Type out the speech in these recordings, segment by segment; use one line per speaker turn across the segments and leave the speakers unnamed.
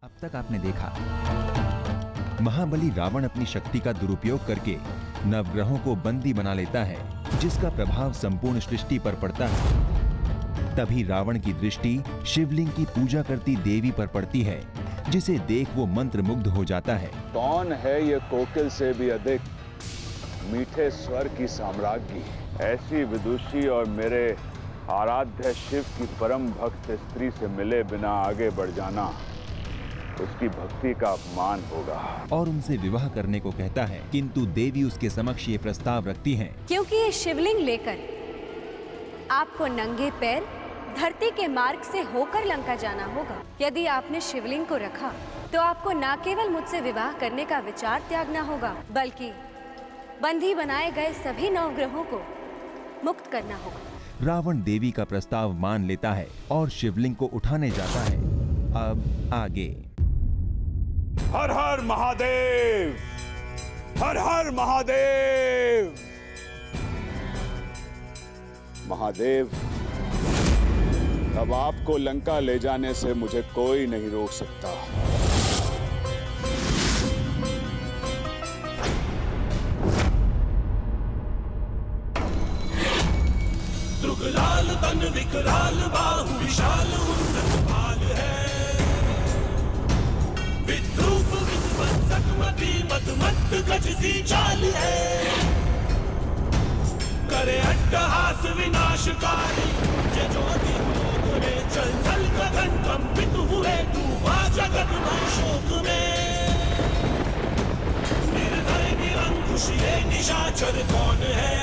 अब तक आपने देखा, महाबली रावण अपनी शक्ति का दुरुपयोग करके नवग्रहों को बंदी बना लेता है, जिसका प्रभाव संपूर्ण सृष्टि पर पड़ता है। तभी रावण की दृष्टि शिवलिंग की पूजा करती देवी पर पड़ती है, जिसे देख वो मंत्रमुग्ध हो जाता है।
कौन है ये कोकिल से भी अधिक मीठे स्वर की साम्राज्ञी? ऐसी विदुषी और मेरे आराध्य शिव की परम भक्त स्त्री से मिले बिना आगे बढ़ जाना उसकी भक्ति का अपमान होगा।
और उनसे विवाह करने को कहता है, किंतु देवी उसके समक्ष ये प्रस्ताव रखती हैं।
क्योंकि ये शिवलिंग लेकर आपको नंगे पैर धरती के मार्ग से होकर लंका जाना होगा। यदि आपने शिवलिंग को रखा तो आपको न केवल मुझसे विवाह करने का विचार त्यागना होगा, बल्कि बंदी बनाए गए सभी नवग्रहों को मुक्त करना होगा।
रावण देवी का प्रस्ताव मान लेता है और शिवलिंग को उठाने जाता है। अब आगे।
हर हर महादेव, हर हर महादेव। महादेव, अब आपको लंका ले जाने से मुझे कोई नहीं रोक सकता।
दुर्गलाल तन विकराल बाहु विशाल उन्नत भाल है। विद्रूप विध्वंसक मति मदमत्त गज सी चाल है। करे अट्टहास विनाशकारी ये ज्योति लोक में चल चल गगन कंपित हुए डूबा जगत में शोक में। निर्भय निरंकुश ये निशाचर कौन है?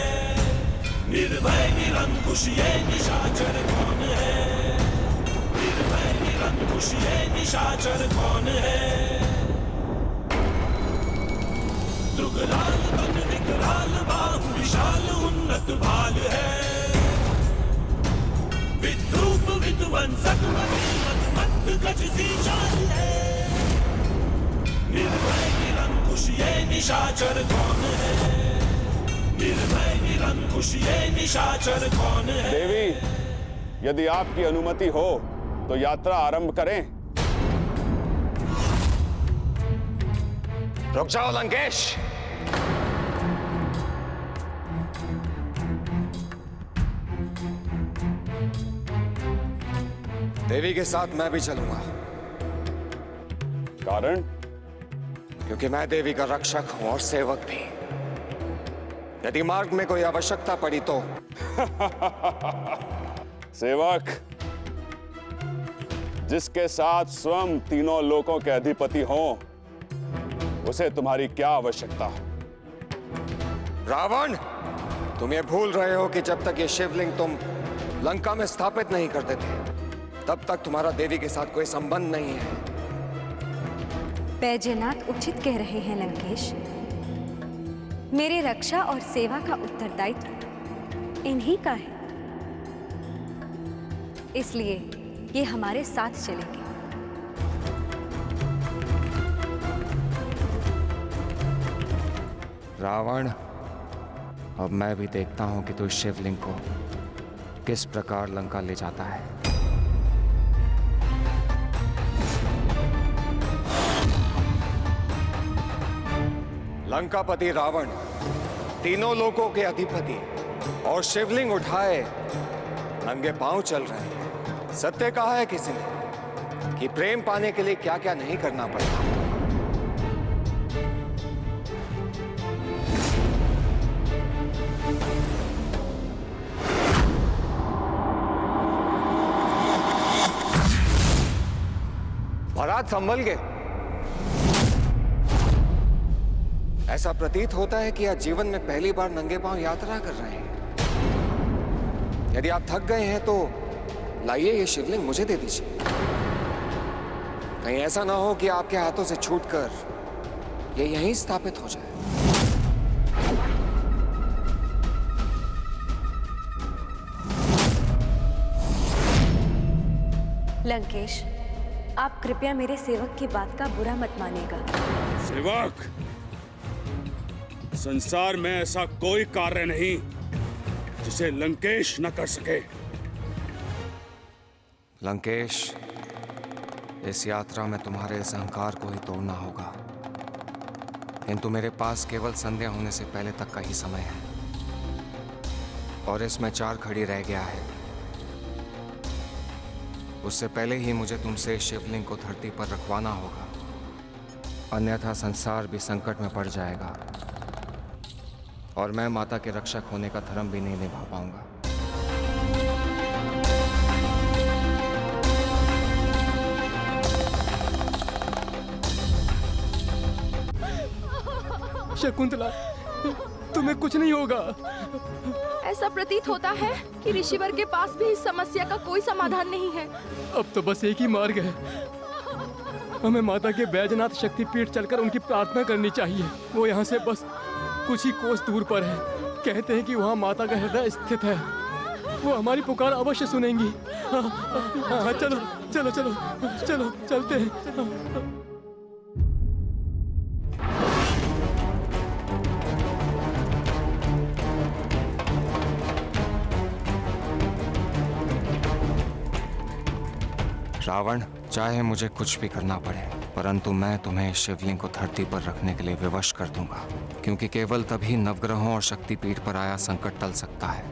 निर्भय निरंकुश ये निशाचर कौन है? निर्भय निरंकुश ये निशाचर कौन है? दुर्गलाल तन विकराल बाहु विशाल उन्नत भाल है। विद्रूप विध्वंसक मदमत्त गज सी चाल है। निर्भय निरंकुश ये निशाचर कौन है? निर्भय निरंकुश ये निशाचर कौन है?
देवी, यदि आपकी अनुमति हो तो यात्रा आरंभ करें।
रुक जाओ लंकेश। देवी के साथ मैं भी चलूंगा।
कारण?
क्योंकि मैं देवी का रक्षक हूं और सेवक भी। यदि मार्ग में कोई आवश्यकता पड़ी तो
सेवक, जिसके साथ स्वयं तीनों लोकों के अधिपति हों, उसे तुम्हारी क्या आवश्यकता?
रावण, तुम ये भूल रहे हो कि जब तक ये शिवलिंग तुम लंका में स्थापित नहीं करते थे, तब तक तुम्हारा देवी के साथ कोई संबंध नहीं है।
बैजनाथ उचित कह रहे हैं लंकेश। मेरे रक्षा और सेवा का उत्तरदायित्व इन्हीं का है, इसलिए ये हमारे साथ चलेंगे।
रावण, अब मैं भी देखता हूं कि तू इस शिवलिंग को किस प्रकार लंका ले जाता है। लंकापति रावण, तीनों लोकों के अधिपति और शिवलिंग उठाए नंगे पांव चल रहे हैं। सत्य कहा है किसी ने कि प्रेम पाने के लिए क्या क्या नहीं करना पड़ता। महाराज संभल के। ऐसा प्रतीत होता है कि आज जीवन में पहली बार नंगे पांव यात्रा कर रहे हैं। यदि आप थक गए हैं तो लाइए ये शिवलिंग मुझे दे दीजिए। कहीं ऐसा ना हो कि आपके हाथों से छूटकर ये यहीं स्थापित हो जाए।
लंकेश, आप कृपया मेरे सेवक की बात का बुरा मत मानिएगा।
सेवक, संसार में ऐसा कोई कार्य नहीं जिसे लंकेश न कर सके।
लंकेश, इस यात्रा में तुम्हारे इस अहंकार को ही तोड़ना होगा, किंतु मेरे पास केवल संध्या होने से पहले तक का ही समय है और इसमें 4 घड़ी रह गया है। उससे पहले ही मुझे तुमसे शिवलिंग को धरती पर रखवाना होगा, अन्यथा संसार भी संकट में पड़ जाएगा और मैं माता के रक्षक होने का धर्म भी नहीं निभा पाऊंगा।
शकुंतला, तुम्हें कुछ नहीं होगा।
ऐसा प्रतीत होता है कि ऋषिवर के पास भी इस समस्या का कोई समाधान नहीं है।
अब तो बस एक ही मार्ग है, हमें माता के बैजनाथ शक्तिपीठ चलकर उनकी प्रार्थना करनी चाहिए। वो यहाँ से बस कुछ ही कोस दूर पर है। कहते हैं कि वहाँ माता का हृदय स्थित है, वो हमारी पुकार अवश्य सुनेंगी। हाँ, चलो चलो चलो चलो चलते हैं।
रावण, चाहे मुझे कुछ भी करना पड़े, परंतु मैं तुम्हें शिवलिंग को धरती पर रखने के लिए विवश कर दूंगा, क्योंकि केवल तभी नवग्रहों और शक्तिपीठ पर आया संकट टल सकता है।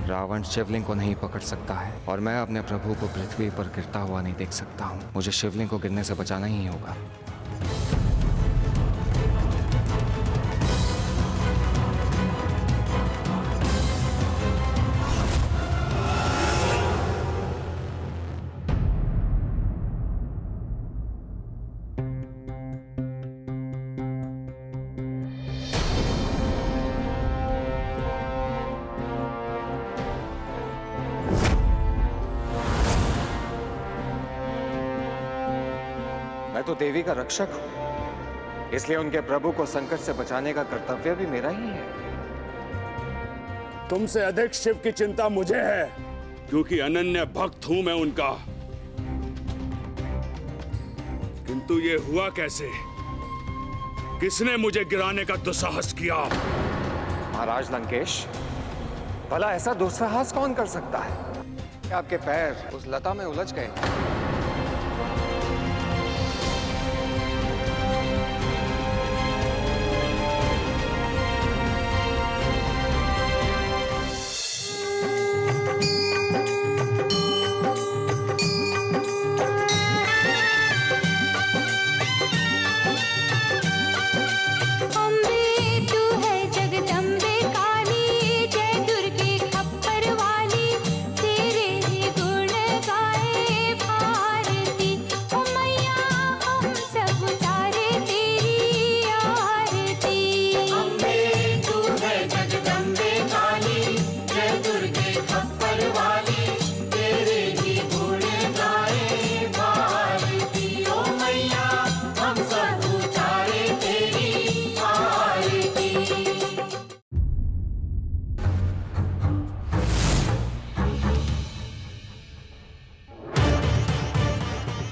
रावण शिवलिंग को नहीं पकड़ सकता है और मैं अपने प्रभु को पृथ्वी पर गिरता हुआ नहीं देख सकता हूँ। मुझे शिवलिंग को गिरने से बचाना ही होगा। मैं तो देवी का रक्षक हूं, इसलिए उनके प्रभु को संकट से बचाने का कर्तव्य भी मेरा ही है।
तुमसे अधिक शिव की चिंता मुझे है, क्योंकि अनन्य भक्त हूं मैं उनका। किंतु ये हुआ कैसे? किसने मुझे गिराने का दुस्साहस किया?
महाराज लंकेश, भला ऐसा दुस्साहस कौन कर सकता है? आपके पैर उस लता में उलझ गए।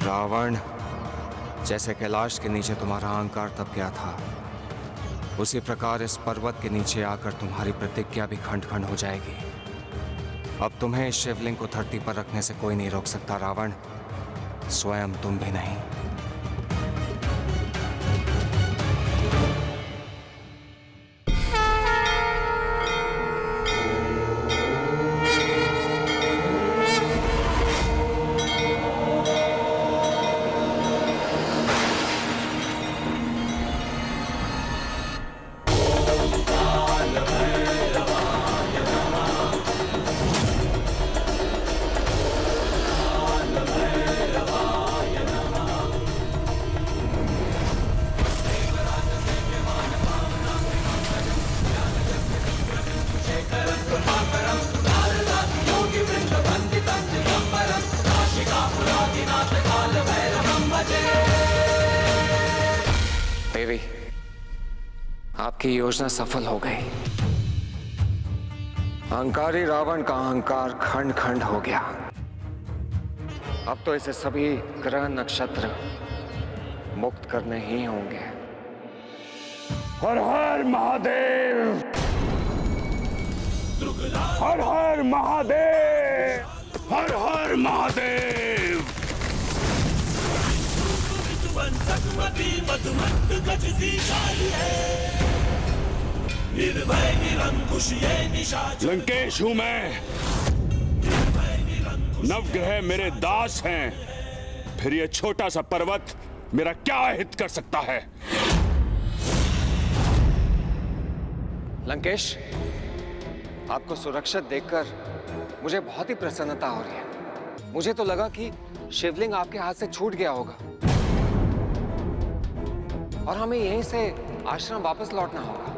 रावण, जैसे कैलाश के नीचे तुम्हारा अहंकार तप गया था, उसी प्रकार इस पर्वत के नीचे आकर तुम्हारी प्रतिज्ञा भी खंड खंड हो जाएगी। अब तुम्हें इस शिवलिंग को धरती पर रखने से कोई नहीं रोक सकता रावण, स्वयं तुम भी नहीं। आपकी योजना सफल हो गई। अहंकारी रावण का अहंकार खंड खंड हो गया। अब तो इसे सभी ग्रह नक्षत्र मुक्त करने ही होंगे।
हर हर महादेव, हर हर महादेव, हर हर महादेव।
सकमती मधुमंत गज सी चाल है, निर्भय निरंकुश ये निशाचर।
लंकेश हूं मैं, नवग्रह मेरे दास हैं, फिर ये छोटा सा पर्वत मेरा क्या हित कर सकता है?
लंकेश, आपको सुरक्षित देखकर मुझे बहुत ही प्रसन्नता हो रही है। मुझे तो लगा कि शिवलिंग आपके हाथ से छूट गया होगा और हमें यहीं से आश्रम वापस लौटना होगा।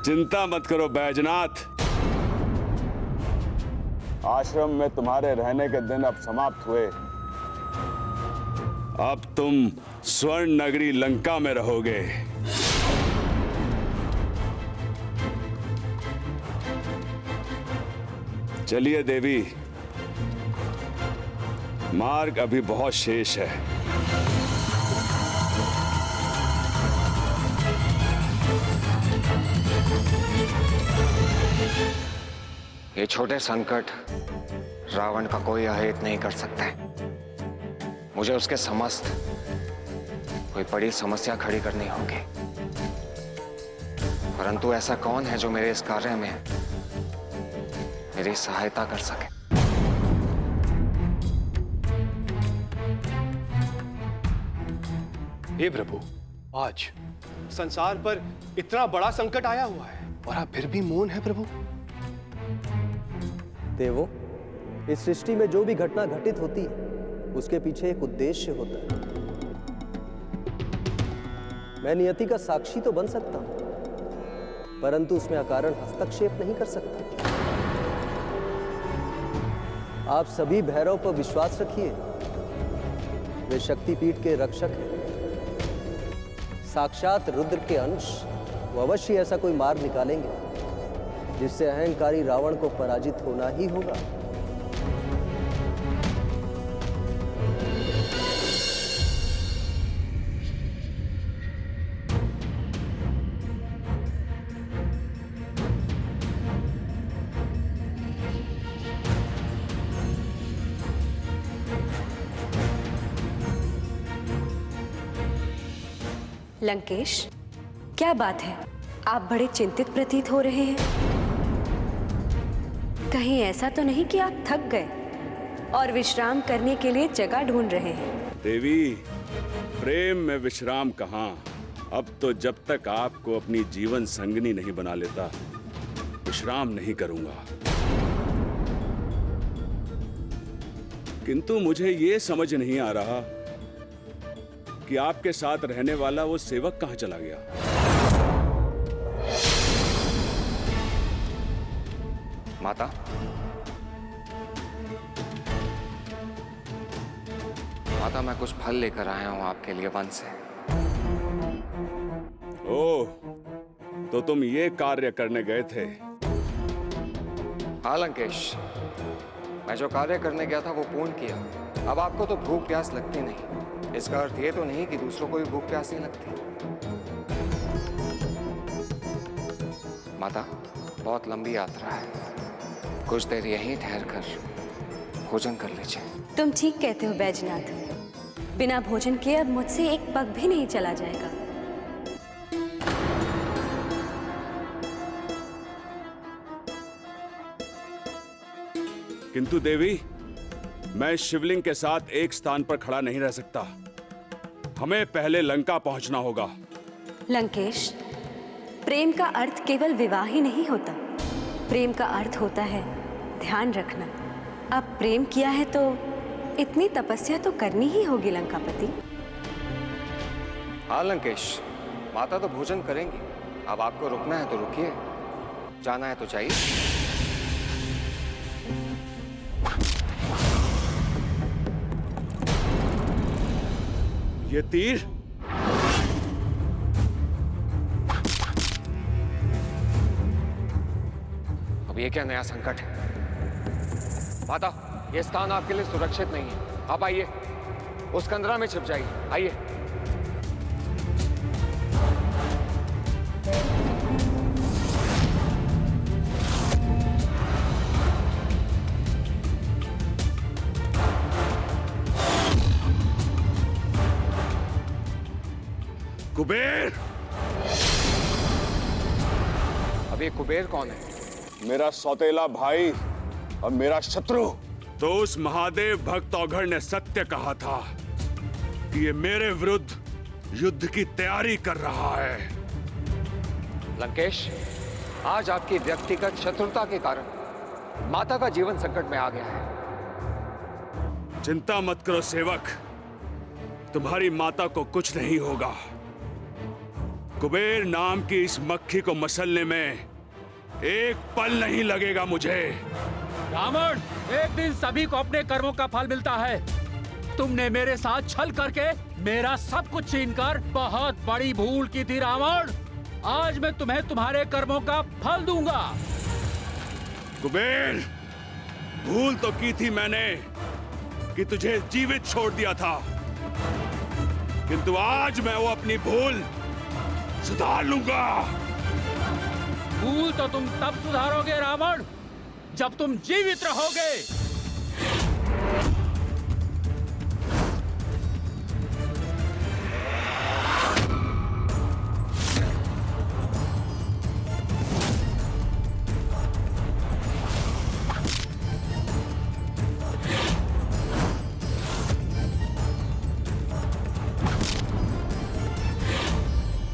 चिंता मत करो बैजनाथ, आश्रम में तुम्हारे रहने के दिन अब समाप्त हुए। अब तुम स्वर्ण नगरी लंका में रहोगे। चलिए देवी, मार्ग अभी बहुत शेष है।
ये छोटे संकट रावण का कोई अहित नहीं कर सकते। मुझे उसके समस्त कोई बड़ी समस्या खड़ी करनी होगी, परंतु ऐसा कौन है जो मेरे इस कार्य में मेरी सहायता कर सके?
हे प्रभु, आज संसार पर इतना बड़ा संकट आया हुआ है और आप फिर भी मौन है प्रभु।
देवों, इस सृष्टि में जो भी घटना घटित होती है उसके पीछे एक उद्देश्य होता है। मैं नियति का साक्षी तो बन सकता हूं, परंतु उसमें अकारण हस्तक्षेप नहीं कर सकता। आप सभी भैरव पर विश्वास रखिए, वे शक्तिपीठ के रक्षक हैं, साक्षात रुद्र के अंश। वो अवश्य ऐसा कोई मार्ग निकालेंगे जिससे अहंकारी रावण को पराजित होना ही होगा।
लंकेश, क्या बात है? आप बड़े चिंतित प्रतीत हो रहे हैं। कहीं ऐसा तो नहीं कि आप थक गए और विश्राम करने के लिए जगह ढूंढ रहे हैं?
देवी, प्रेम में विश्राम कहाँ? अब तो जब तक आपको अपनी जीवन संगनी नहीं बना लेता, विश्राम नहीं करूंगा। किंतु मुझे ये समझ नहीं आ रहा कि आपके साथ रहने वाला वो सेवक कहाँ चला गया?
माता, माता, मैं कुछ फल लेकर आया हूं आपके लिए वन से।
ओह, तो तुम ये कार्य करने गए थे?
हाँ लंकेश, मैं जो कार्य करने गया था वो पूर्ण किया। अब आपको तो भूख प्यास लगती नहीं। इसका अर्थ ये तो नहीं कि दूसरों को भी भूख प्यास नहीं लगती। माता, बहुत लंबी यात्रा है, कुछ देर यहीं ठहर कर भोजन कर लीजिए।
तुम ठीक कहते हो बैजनाथ, बिना भोजन किए अब मुझसे एक पग भी नहीं चला जाएगा।
किंतु देवी, मैं शिवलिंग के साथ एक स्थान पर खड़ा नहीं रह सकता। हमें पहले लंका पहुंचना होगा।
लंकेश, प्रेम का अर्थ केवल विवाह ही नहीं होता। प्रेम का अर्थ होता है ध्यान रखना। अब प्रेम किया है तो इतनी तपस्या तो करनी ही होगी लंकापति।
हाँ लंकेश, माता तो भोजन करेंगी। अब आपको रुकना है तो रुकिए, जाना है तो जाइए।
ये तीर
अब ये क्या नया संकट है? माता, ये स्थान आपके लिए सुरक्षित नहीं है। आप आइए, उस कंदरा में छिप जाइए। आइए।
कुबेर!
अब ये कुबेर कौन है?
मेरा सौतेला भाई और मेरा शत्रु। तो उस महादेव भक्त औघड़ ने सत्य कहा था कि ये मेरे विरुद्ध युद्ध की तैयारी कर रहा है।
लंकेश, आज आपकी व्यक्तिगत शत्रुता के कारण माता का जीवन संकट में आ गया है।
चिंता मत करो सेवक, तुम्हारी माता को कुछ नहीं होगा। कुबेर नाम की इस मक्खी को मसलने में एक पल नहीं लगेगा मुझे।
रावण, एक दिन सभी को अपने कर्मों का फल मिलता है। तुमने मेरे साथ छल करके मेरा सब कुछ छीनकर बहुत बड़ी भूल की थी रावण। आज मैं तुम्हें तुम्हारे कर्मों का फल दूंगा।
कुबेर, भूल तो की थी मैंने कि तुझे जीवित छोड़ दिया था, किंतु आज मैं वो अपनी भूल सुधार लूंगा।
भूल तो तुम तब सुधारोगे रावण, जब तुम जीवित रहोगे।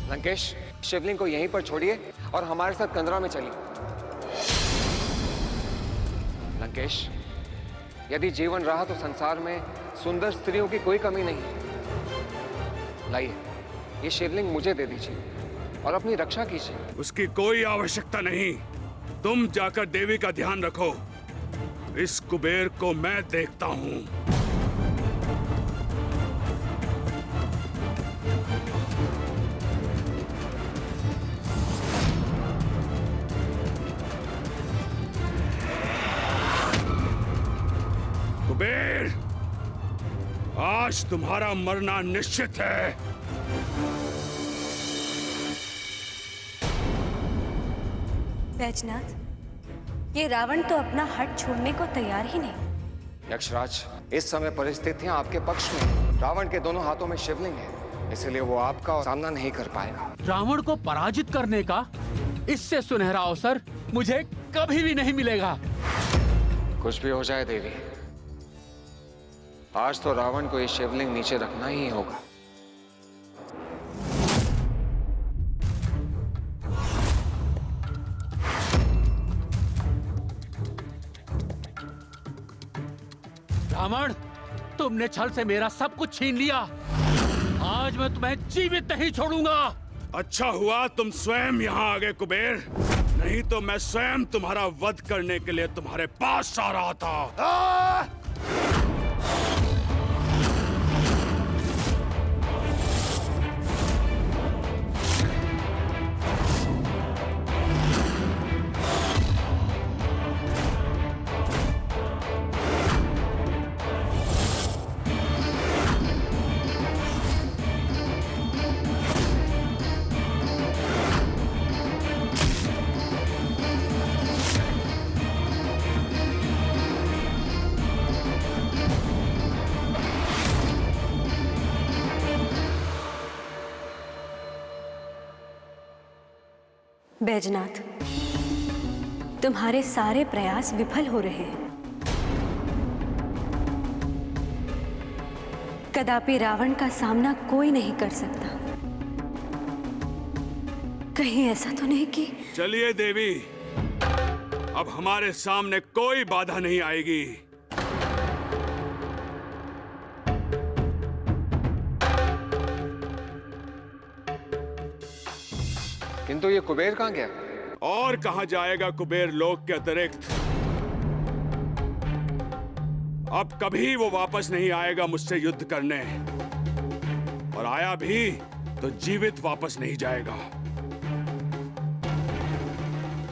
लंकेश, शिवलिंग को यहीं पर छोड़िए और हमारे साथ कंदरा में चलिए। लंकेश, यदि जीवन रहा तो संसार में सुंदर स्त्रियों की कोई कमी नहीं। लाइए, ये शिवलिंग मुझे दे दीजिए और अपनी रक्षा कीजिए।
उसकी कोई आवश्यकता नहीं। तुम जाकर देवी का ध्यान रखो। इस कुबेर को मैं देखता हूं। कुबेर, आज तुम्हारा मरना निश्चित है।
बैजनाथ, ये रावण तो अपना हट छोड़ने को तैयार ही नहीं।
यक्षराज, इस समय परिस्थितियां आपके पक्ष में। रावण के दोनों हाथों में शिवलिंग है, इसलिए वो आपका सामना नहीं कर पाएगा।
रावण को पराजित करने का इससे सुनहरा अवसर मुझे कभी भी नहीं मिलेगा।
कुछ भी हो जाए देवी, आज तो रावण को ये शिवलिंग नीचे रखना ही होगा।
रावण, तुमने छल से मेरा सब कुछ छीन लिया। आज मैं तुम्हें जीवित नहीं छोड़ूंगा।
अच्छा हुआ तुम स्वयं यहाँ आ गए कुबेर, नहीं तो मैं स्वयं तुम्हारा वध करने के लिए तुम्हारे पास आ रहा था।
बैजनाथ, तुम्हारे सारे प्रयास विफल हो रहे हैं। कदापि रावण का सामना कोई नहीं कर सकता। कहीं ऐसा तो नहीं कि...
चलिए देवी, अब हमारे सामने कोई बाधा नहीं आएगी।
किंतु ये कुबेर कहाँ गया?
और कहां जाएगा कुबेर लोक के अतिरिक्त? अब कभी वो वापस नहीं आएगा मुझसे युद्ध करने, और आया भी तो जीवित वापस नहीं जाएगा।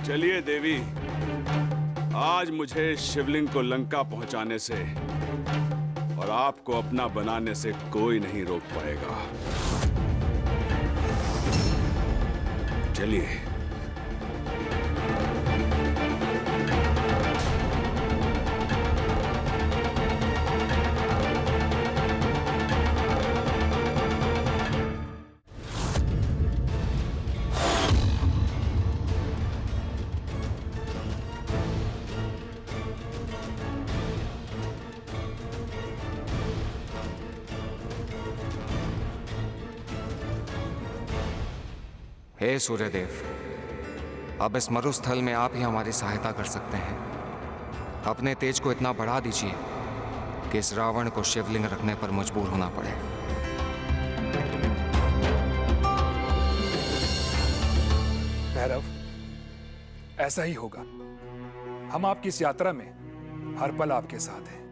चलिए देवी, आज मुझे शिवलिंग को लंका पहुंचाने से और आपको अपना बनाने से कोई नहीं रोक पाएगा। चलिए।
हे सूर्यदेव, अब इस मरुस्थल में आप ही हमारी सहायता कर सकते हैं। अपने तेज को इतना बढ़ा दीजिए कि इस रावण को शिवलिंग रखने पर मजबूर होना पड़े।
भैरव, ऐसा ही होगा। हम आपकी इस यात्रा में हर पल आपके साथ हैं।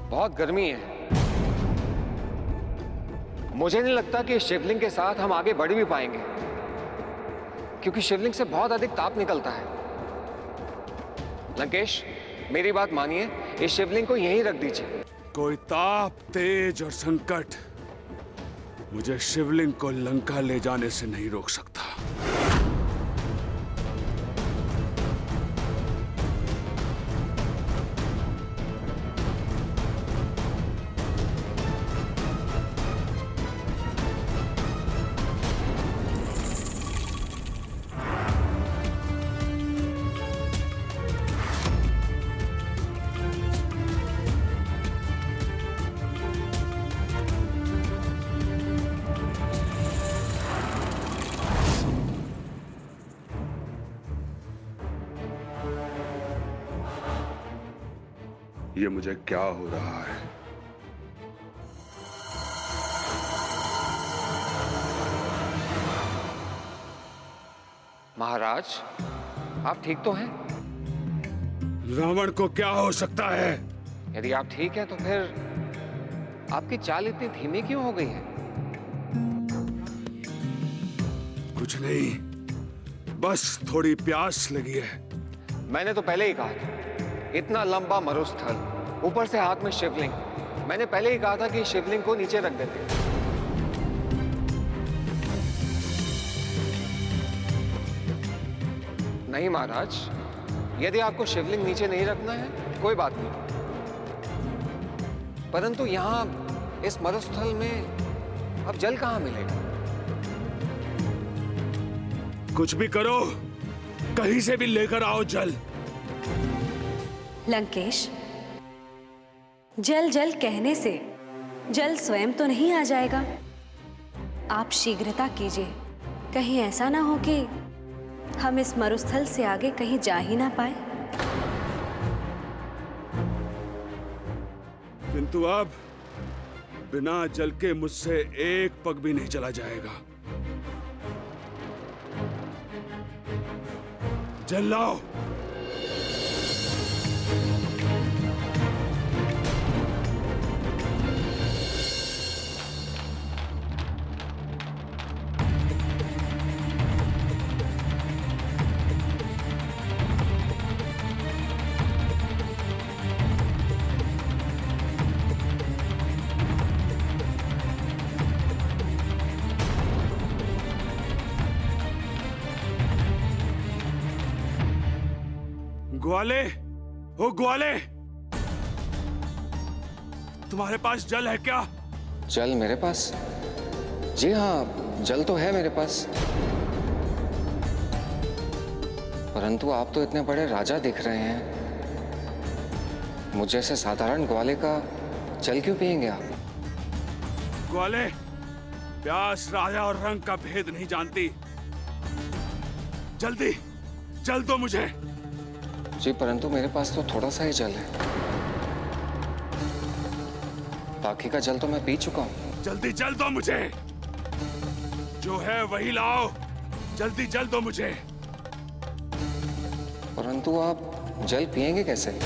बहुत गर्मी है। मुझे नहीं लगता कि शिवलिंग के साथ हम आगे बढ़ भी पाएंगे, क्योंकि शिवलिंग से बहुत अधिक ताप निकलता है। लंकेश, मेरी बात मानिए, इस शिवलिंग को यहीं रख दीजिए।
कोई ताप, तेज और संकट मुझे शिवलिंग को लंका ले जाने से नहीं रोक सकता। ये मुझे क्या हो रहा है?
महाराज, आप ठीक तो हैं?
रावण को क्या हो सकता है?
यदि आप ठीक हैं तो फिर आपकी चाल इतनी धीमी क्यों हो गई है?
कुछ नहीं, बस थोड़ी प्यास लगी है।
मैंने तो पहले ही कहा था, इतना लंबा मरुस्थल, ऊपर से हाथ में शिवलिंग। मैंने पहले ही कहा था कि शिवलिंग को नीचे रख देते। नहीं महाराज, यदि आपको शिवलिंग नीचे नहीं रखना है, कोई बात नहीं, परंतु यहां इस मरुस्थल में अब जल कहां मिलेगा?
कुछ भी करो, कहीं से भी लेकर आओ जल।
लंकेश, जल जल कहने से जल स्वयं तो नहीं आ जाएगा। आप शीघ्रता कीजिए, कहीं ऐसा ना हो कि हम इस मरुस्थल से आगे कहीं जा ही ना पाए।
किंतु अब बिना जल के मुझसे एक पग भी नहीं चला जाएगा। जल लाओ। ग्वाले, ओ ग्वाले, तुम्हारे पास जल है क्या?
जल मेरे पास? जी हाँ, जल तो है मेरे पास, परंतु आप तो इतने बड़े राजा दिख रहे हैं, मुझ जैसे साधारण ग्वाले का जल क्यों पिएंगे आप?
ग्वाले प्यास, राजा और रंग का भेद नहीं जानती। जल्दी जल दो मुझे।
जी परंतु मेरे पास तो थोड़ा सा ही जल है, बाकी का जल तो मैं पी चुका हूँ।
जल्दी जल दो मुझे, जो है वही लाओ। जल्दी जल दो मुझे।
परंतु आप जल पिएंगे कैसे?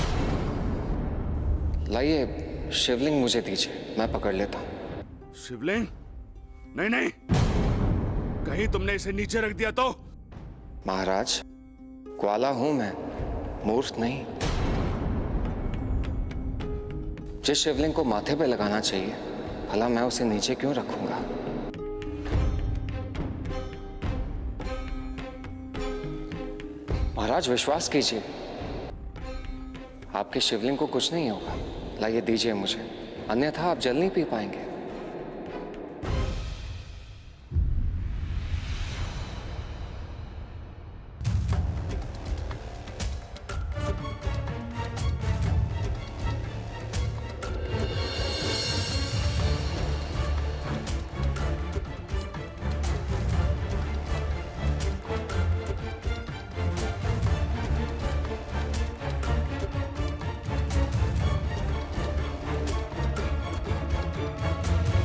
लाइए शिवलिंग मुझे दीजिए, मैं पकड़ लेता हूँ।
शिवलिंग? नहीं नहीं, कहीं तुमने इसे नीचे रख दिया तो?
महाराज, ग्वाला हूं मैं, मूर्ख नहीं। जिस शिवलिंग को माथे पे लगाना चाहिए, भला मैं उसे नीचे क्यों रखूंगा? महाराज विश्वास कीजिए, आपके शिवलिंग को कुछ नहीं होगा। लाइए दीजिए मुझे, अन्यथा आप जल नहीं पी पाएंगे।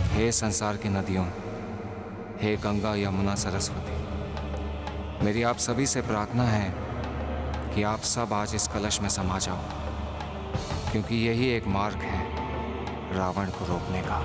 हे संसार की नदियों, हे गंगा, यमुना, सरस्वती, मेरी आप सभी से प्रार्थना है कि आप सब आज इस कलश में समा जाओ, क्योंकि यही एक मार्ग है रावण को रोकने का।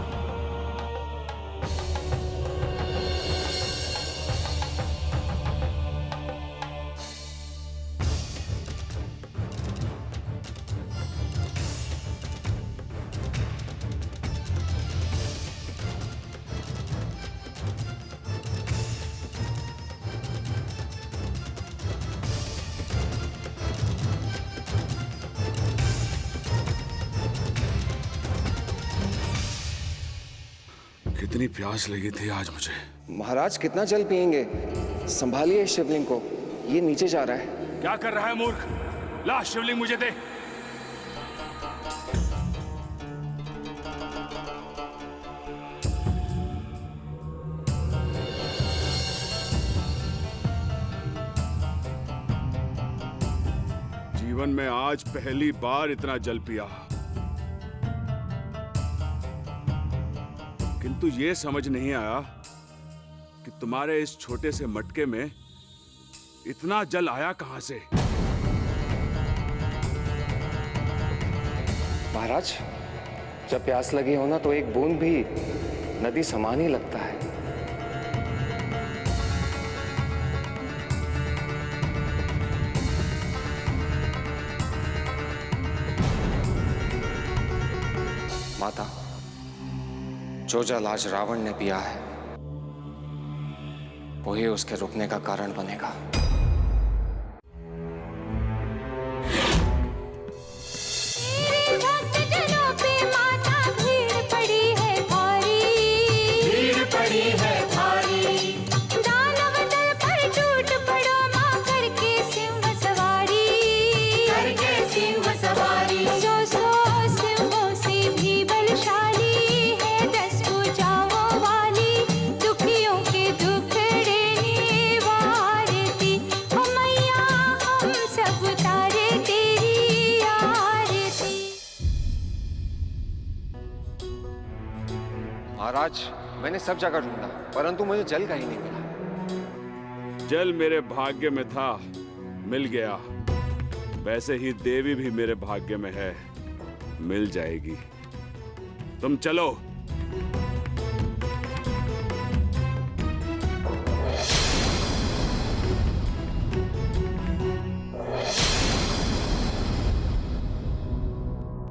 कितनी प्यास लगी थी आज मुझे।
महाराज कितना जल पिएंगे? संभालिए शिवलिंग को, ये नीचे जा रहा है।
क्या कर रहा है मूर्ख? ला शिवलिंग मुझे दे। जीवन में आज पहली बार इतना जल पिया, किंतु ये समझ नहीं आया कि तुम्हारे इस छोटे से मटके में इतना जल आया कहां से।
महाराज, जब प्यास लगी हो ना तो एक बूंद भी नदी समान ही लगता है। माता, जो जल आज रावण ने पिया है वही उसके रुकने का कारण बनेगा। महाराज, मैंने सब जगह ढूंढा परंतु मुझे जल कहीं नहीं मिला।
जल मेरे भाग्य में था, मिल गया। वैसे ही देवी भी मेरे भाग्य में है, मिल जाएगी। तुम चलो।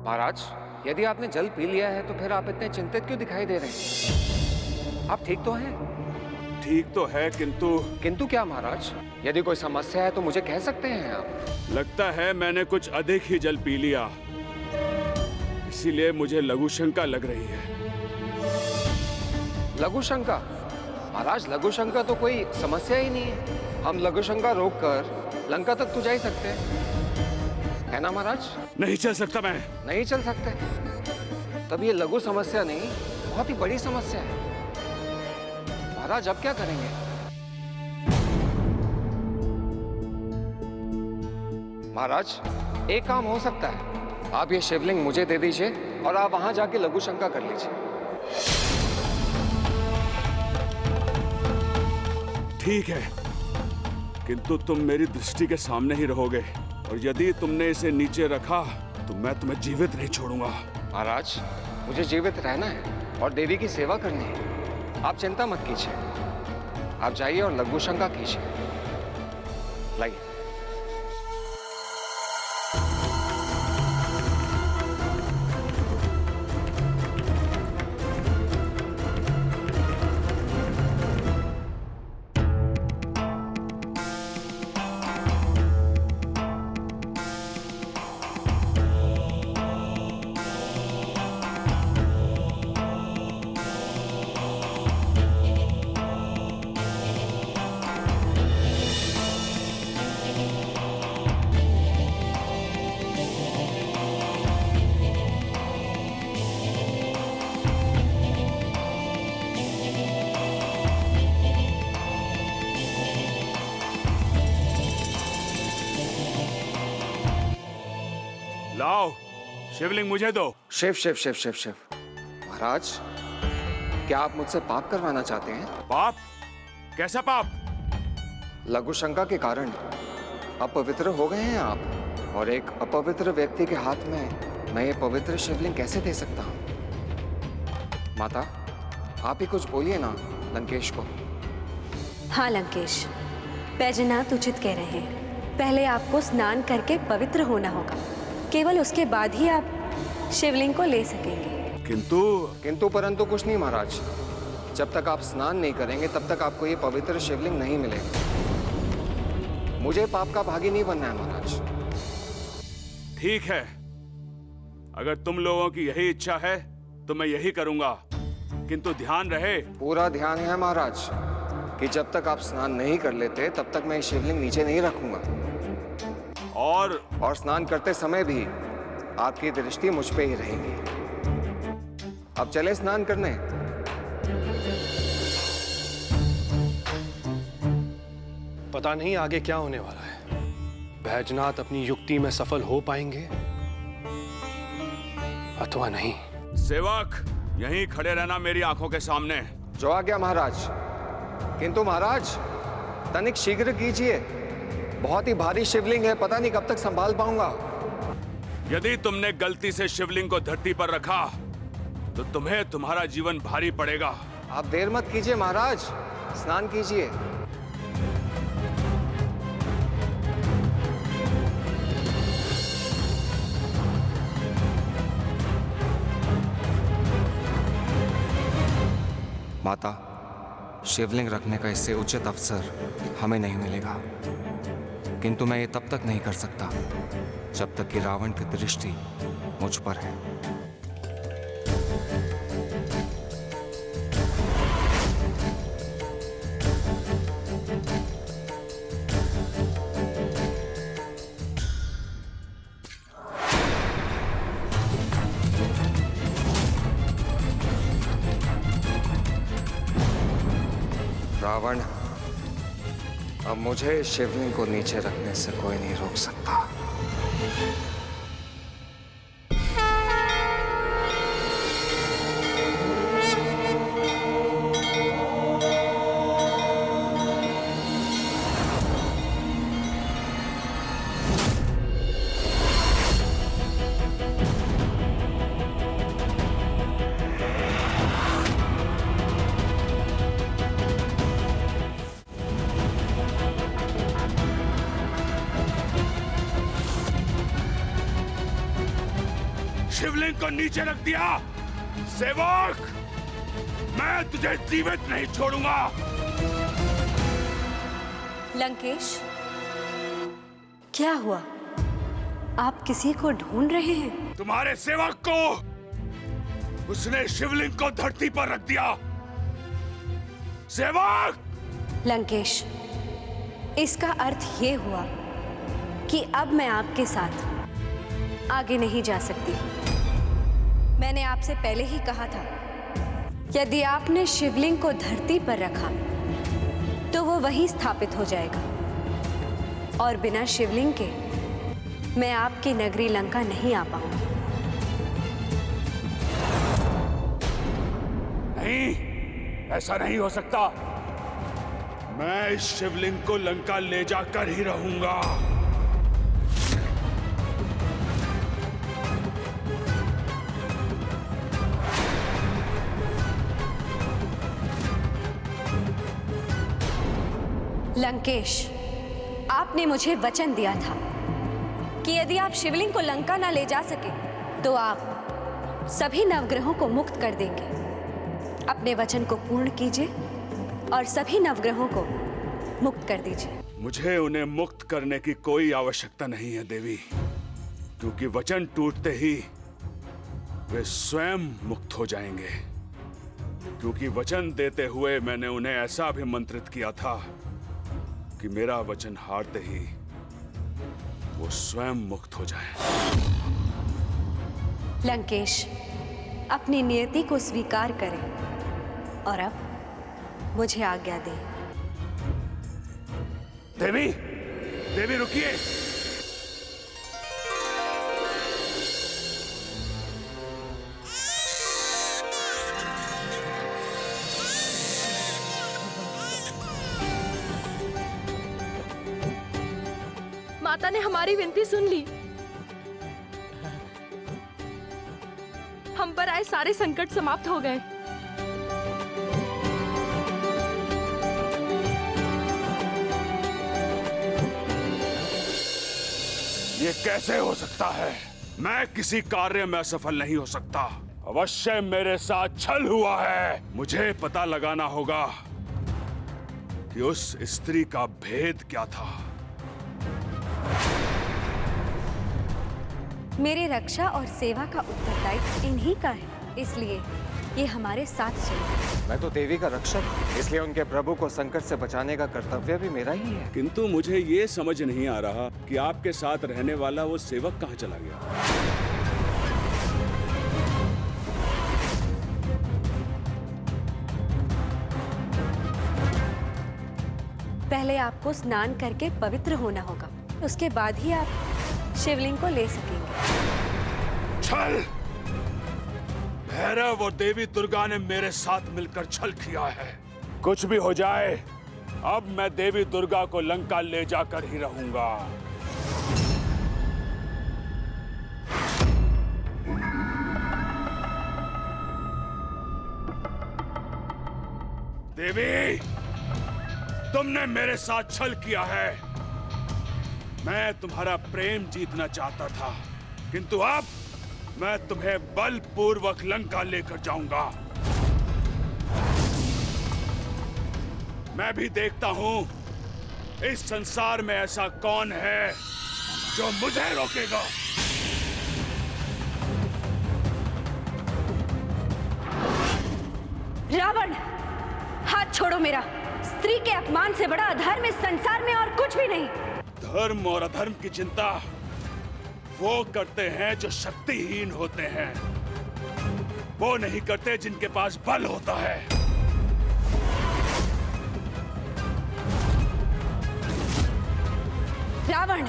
महाराज, यदि आपने जल पी लिया है तो फिर आप इतने चिंतित क्यों दिखाई दे रहे हैं? आप ठीक तो हैं?
ठीक तो है, किंतु।
किंतु क्या महाराज? यदि कोई समस्या है तो मुझे कह सकते हैं आप।
लगता है मैंने कुछ अधिक ही जल पी लिया, इसीलिए मुझे लघु शंका लग रही है।
लघु शंका? महाराज, लघु शंका तो कोई समस्या ही नहीं है। हम लघु शंका रोक कर लंका तक तो जा ही सकते हैं। है ना महाराज?
नहीं चल सकता मैं।
नहीं चल सकते? तब ये लघु समस्या नहीं, बहुत ही बड़ी समस्या है। महाराज अब क्या करेंगे? महाराज एक काम हो सकता है, आप ये शिवलिंग मुझे दे दीजिए और आप वहां जाके लघु शंका कर लीजिए।
ठीक है, किंतु तुम मेरी दृष्टि के सामने ही रहोगे और यदि तुमने इसे नीचे रखा तो मैं तुम्हें जीवित नहीं छोड़ूंगा।
महाराज मुझे जीवित रहना है और देवी की सेवा करनी है, आप चिंता मत कीजिए। आप जाइए और लघु शंका कीजिए। लाइए।
लाओ, शिवलिंग मुझे दो।
शिव शिव शिव शिव शिव। महाराज क्या आप मुझसे पाप करवाना चाहते हैं?
पाप? कैसा पाप?
लघु शंका के कारण अपवित्र हो गए हैं आप, और एक अपवित्र व्यक्ति के हाथ में मैं ये पवित्र शिवलिंग कैसे दे सकता हूँ? माता आप ही कुछ बोलिए ना लंकेश को।
हाँ लंकेश, बैजनाथ उचित कह रहे हैं। पहले आपको स्नान करके पवित्र होना होगा, केवल उसके बाद ही आप शिवलिंग को ले सकेंगे।
किंतु परंतु कुछ नहीं महाराज, जब तक आप स्नान नहीं करेंगे तब तक आपको ये पवित्र शिवलिंग नहीं मिलेगा। मुझे पाप का भागी नहीं बनना है महाराज।
ठीक है, अगर तुम लोगों की यही इच्छा है तो मैं यही करूंगा, किंतु ध्यान रहे।
पूरा ध्यान है महाराज कि जब तक आप स्नान नहीं कर लेते तब तक मैं ये शिवलिंग नीचे नहीं रखूंगा, और स्नान करते समय भी आपकी दृष्टि मुझ पे ही रहेगी। अब चले स्नान करने।
पता नहीं आगे क्या होने वाला है। बैजनाथ अपनी युक्ति में सफल हो पाएंगे अथवा नहीं।
सेवक यहीं खड़े रहना मेरी आंखों के सामने।
जो आ गया महाराज। किंतु महाराज तनिक शीघ्र कीजिए, बहुत ही भारी शिवलिंग है, पता नहीं कब तक संभाल पाऊंगा।
यदि तुमने गलती से शिवलिंग को धरती पर रखा तो तुम्हें तुम्हारा जीवन भारी पड़ेगा।
आप देर मत कीजिए महाराज, स्नान कीजिए। माता शिवलिंग रखने का इससे उचित अवसर हमें नहीं मिलेगा, किंतु मैं ये तब तक नहीं कर सकता जब तक कि रावण की दृष्टि मुझ पर है। रावण, अब मुझे शिवलिंग को नीचे रखने से कोई नहीं रोक सकता।
शिवलिंग को नीचे रख दिया। सेवक, मैं तुझे जीवित नहीं छोड़ूंगा।
लंकेश, क्या हुआ? आप किसी को ढूंढ रहे हैं?
तुम्हारे सेवक को। उसने शिवलिंग को धरती पर रख दिया। सेवक!
लंकेश, इसका अर्थ ये हुआ कि अब मैं आपके साथ आगे नहीं जा सकती। मैंने आपसे पहले ही कहा था, यदि आपने शिवलिंग को धरती पर रखा तो वो वहीं स्थापित हो जाएगा, और बिना शिवलिंग के मैं आपकी नगरी लंका नहीं आ पाऊंगी।
नहीं, ऐसा नहीं हो सकता। मैं इस शिवलिंग को लंका ले जाकर ही रहूंगा।
लंकेश, आपने मुझे वचन दिया था कि यदि आप शिवलिंग को लंका ना ले जा सके तो आप सभी नवग्रहों को मुक्त कर देंगे। अपने वचन को पूर्ण कीजिए और सभी नवग्रहों को मुक्त कर दीजिए।
मुझे उन्हें मुक्त करने की कोई आवश्यकता नहीं है देवी, क्योंकि वचन टूटते ही वे स्वयं मुक्त हो जाएंगे। क्योंकि वचन देते हुए मैंने उन्हें ऐसा अभिमंत्रित किया था कि मेरा वचन हारते ही वो स्वयं मुक्त हो जाए।
लंकेश, अपनी नियति को स्वीकार करें और अब मुझे आज्ञा दें।
देवी, देवी रुकिए।
माता ने हमारी विनती सुन ली। हम पर आए सारे संकट समाप्त हो गए।
ये कैसे हो सकता है? मैं किसी कार्य में असफल नहीं हो सकता। अवश्य मेरे साथ छल हुआ है। मुझे पता लगाना होगा कि उस स्त्री का भेद क्या था।
मेरी रक्षा और सेवा का उत्तरदायित्व इन्हीं का है, इसलिए ये हमारे साथ चले।
मैं तो देवी का रक्षक, इसलिए उनके प्रभु को संकट से बचाने का कर्तव्य भी मेरा ही है।
किंतु मुझे ये समझ नहीं आ रहा कि आपके साथ रहने वाला वो सेवक कहाँ चला गया।
पहले आपको स्नान करके पवित्र होना होगा, उसके बाद ही आप शिवलिंग को ले सकेंगे।
छल! भैरव और देवी दुर्गा ने मेरे साथ मिलकर छल किया है। कुछ भी हो जाए, अब मैं देवी दुर्गा को लंका ले जाकर ही रहूंगा। देवी, तुमने मेरे साथ छल किया है। मैं तुम्हारा प्रेम जीतना चाहता था, किंतु अब मैं तुम्हें बलपूर्वक लंका लेकर जाऊंगा। मैं भी देखता हूं इस संसार में ऐसा कौन है जो मुझे रोकेगा।
रावण, हाथ छोड़ो मेरा। स्त्री के अपमान से बड़ा अधर्म इस संसार में और कुछ भी नहीं।
धर्म और अधर्म की चिंता वो करते हैं जो शक्तिहीन होते हैं, वो नहीं करते जिनके पास बल होता है।
रावण,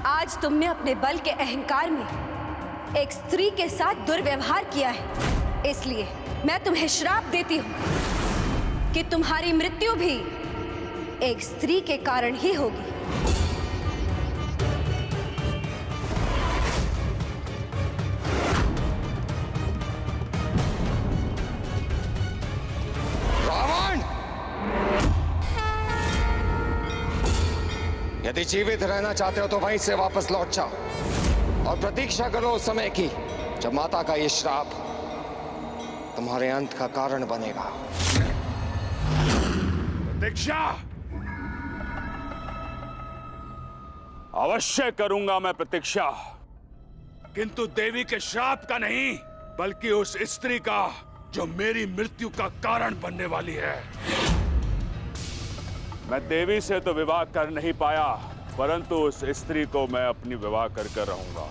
आज तुमने अपने बल के अहंकार में एक स्त्री के साथ दुर्व्यवहार किया है, इसलिए मैं तुम्हें श्राप देती हूं कि तुम्हारी मृत्यु भी एक स्त्री के कारण ही होगी।
यदि जीवित रहना चाहते हो तो वहीं से वापस लौट जाओ और प्रतीक्षा करो उस समय की जब माता का ये श्राप तुम्हारे अंत का कारण बनेगा।
प्रतीक्षा अवश्य करूंगा मैं प्रतीक्षा, किंतु देवी के श्राप का नहीं, बल्कि उस स्त्री का जो मेरी मृत्यु का कारण बनने वाली है। मैं देवी से तो विवाह कर नहीं पाया, परंतु उस स्त्री को मैं अपनी विवाह कर रहूंगा।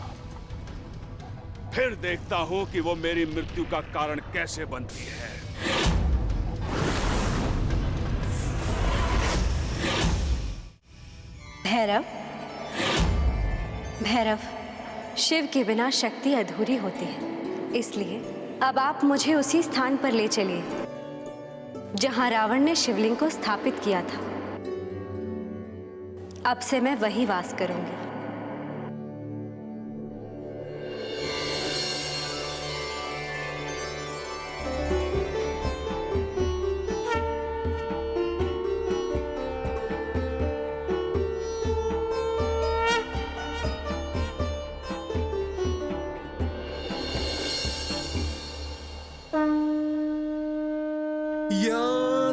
फिर देखता हूं कि वो मेरी मृत्यु का कारण कैसे बनती है।
भैरव, भैरव, शिव के बिना शक्ति अधूरी होती है। इसलिए अब आप मुझे उसी स्थान पर ले चलिए जहां रावण ने शिवलिंग को स्थापित किया था। अब से मैं वही वास करूंगी।
या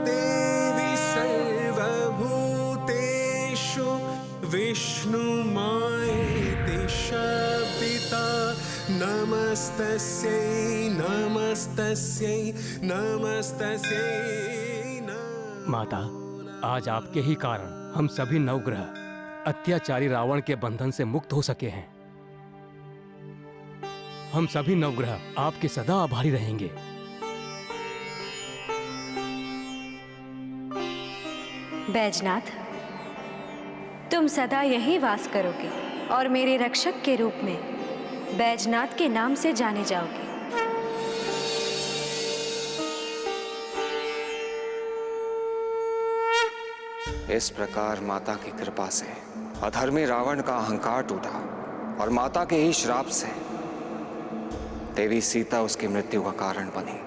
देवी सर्वभूतेषु विष्णुमायेति शब्दिता नमस्तस्यै नमस्तस्यै नमस्तस्यै
माता, आज आपके ही कारण हम सभी नवग्रह अत्याचारी रावण के बंधन से मुक्त हो सके हैं। हम सभी नवग्रह आपके सदा आभारी रहेंगे।
बैजनाथ, तुम सदा यही वास करोगे और मेरे रक्षक के रूप में बैजनाथ के नाम से जाने जाओगे।
इस प्रकार माता की कृपा से अधर्मी रावण का अहंकार टूटा और माता के ही श्राप से देवी सीता उसकी मृत्यु का कारण बनी।